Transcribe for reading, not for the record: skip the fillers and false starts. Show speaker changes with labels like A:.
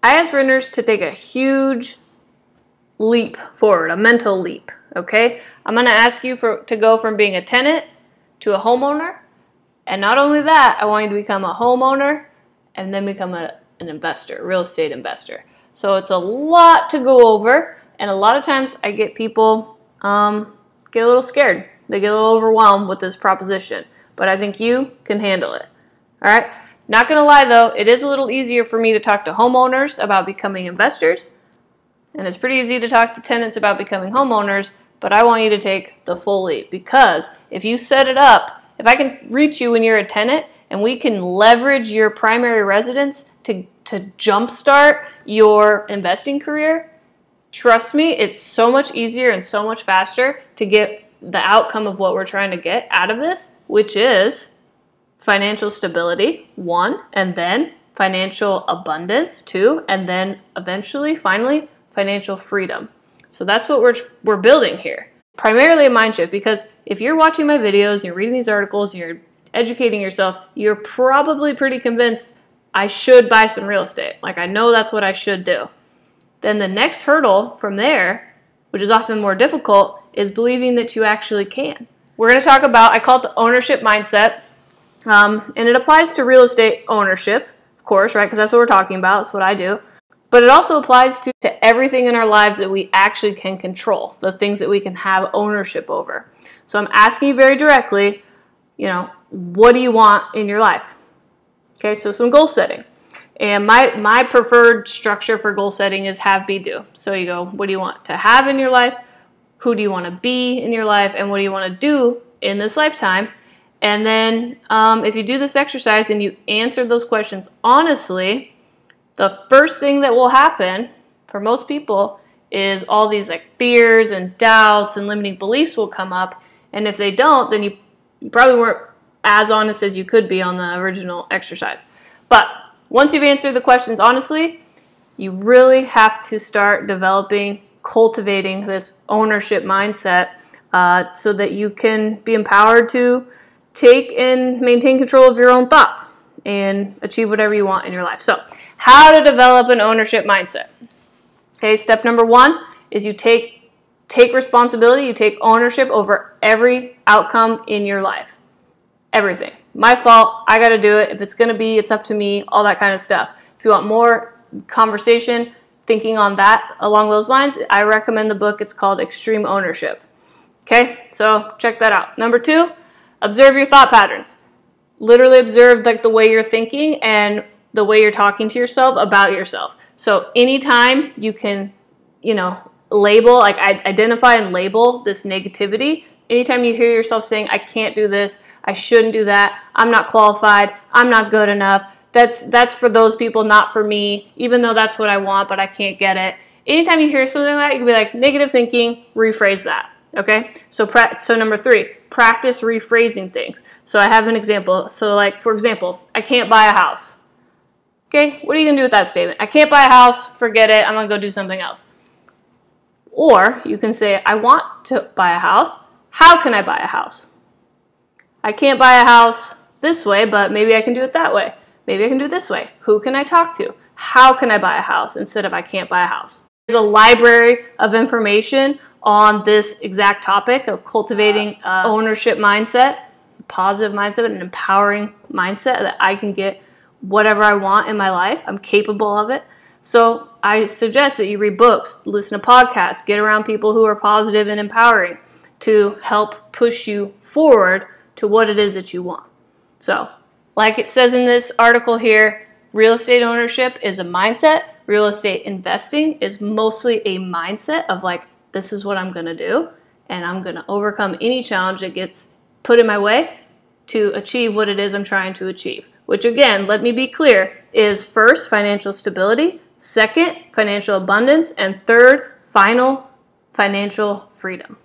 A: I ask renters to take a huge leap forward, a mental leap, okay? I'm going to ask you to go from being a tenant to a homeowner. And not only that, I want you to become a homeowner and then become an investor, a real estate investor. So it's a lot to go over. And a lot of times I get people get a little scared. They get a little overwhelmed with this proposition. But I think you can handle it. All right? Not going to lie, though, it is a little easier for me to talk to homeowners about becoming investors. And it's pretty easy to talk to tenants about becoming homeowners. But I want you to take the full leap. Because if you set it up, if I can reach you when you're a tenant and we can leverage your primary residence to jumpstart your investing career, trust me, it's so much easier and so much faster to get the outcome of what we're trying to get out of this, which is financial stability, 1, and then financial abundance, 2, and then eventually, finally, financial freedom. So that's what we're building here. Primarily a mind shift, because if you're watching my videos, you're reading these articles, you're educating yourself, you're probably pretty convinced I should buy some real estate. Like, I know that's what I should do. Then the next hurdle from there, which is often more difficult, is believing that you actually can. We're going to talk about, I call it the ownership mindset, and it applies to real estate ownership, of course, right? Because that's what we're talking about. That's what I do. But it also applies to everything in our lives that we actually can control, the things that we can have ownership over. So I'm asking you very directly, what do you want in your life? Okay, so some goal setting. And my preferred structure for goal setting is have, be, do. So you go, what do you want to have in your life? Who do you want to be in your life? And what do you want to do in this lifetime? And then if you do this exercise and you answer those questions honestly, the first thing that will happen for most people is all these fears and doubts and limiting beliefs will come up. And if they don't, then you probably weren't as honest as you could be on the original exercise. But once you've answered the questions honestly, you really have to start cultivating this ownership mindset so that you can be empowered to take and maintain control of your own thoughts and achieve whatever you want in your life. So, how to develop an ownership mindset. Okay, step number 1 is you take responsibility, you take ownership over every outcome in your life. Everything. My fault, I got to do it. If it's going to be, it's up to me, all that kind of stuff. If you want more conversation, thinking on that along those lines, I recommend the book. It's called Extreme Ownership. Okay, so check that out. Number 2, observe your thought patterns. Literally observe the way you're thinking and the way you're talking to yourself about yourself. So anytime you can, label, identify and label this negativity, anytime you hear yourself saying, I can't do this, I shouldn't do that, I'm not qualified, I'm not good enough, that's for those people, not for me, even though that's what I want, but I can't get it. Anytime you hear something like that, you can be like, negative thinking, rephrase that. Okay? So number 3, practice rephrasing things. So I have an example. So for example, I can't buy a house. Okay? What are you going to do with that statement? I can't buy a house, forget it, I'm going to go do something else. Or you can say, I want to buy a house. How can I buy a house? I can't buy a house this way, but maybe I can do it that way. Maybe I can do it this way. Who can I talk to? How can I buy a house instead of I can't buy a house? There's a library of information on this exact topic of cultivating ownership mindset, positive mindset, an empowering mindset that I can get whatever I want in my life. I'm capable of it. So I suggest that you read books, listen to podcasts, get around people who are positive and empowering to help push you forward to what it is that you want. So, like it says in this article here, real estate ownership is a mindset. Real estate investing is mostly a mindset of this is what I'm going to do, and I'm going to overcome any challenge that gets put in my way to achieve what it is I'm trying to achieve. Which again, let me be clear, is first, financial stability, second, financial abundance, and third, final, financial freedom.